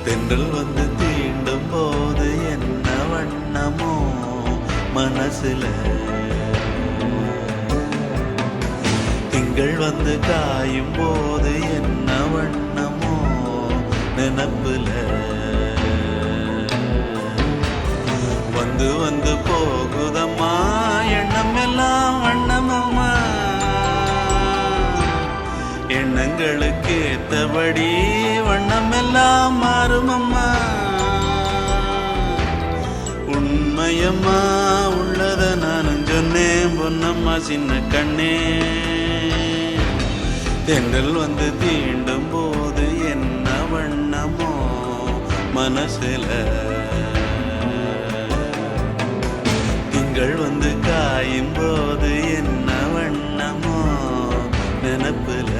தென்றல் வந்து தீண்டும் போது என்ன வண்ணமோ மனசுல, திங்கள் வந்து காயும் போது என்ன வண்ணமோ நினப்புல, வந்து வந்து போகுதம்மா எண்ணம் எல்லாம் வண்ணமம்மா, எண்ணங்களுக்கு ஏத்தபடி வண்ணம் எல்லாம் மாறுமம்மா. உண்மையம்மா உள்ளத நானும் சொன்னேன் பொன்னம்மா சின்ன கண்ணே, தென்றல் வந்து தீண்டும் போது என்ன வண்ணமோ மனசுல, திங்கள் வந்து காயும் போது என்ன வண்ணமோ நினப்புல.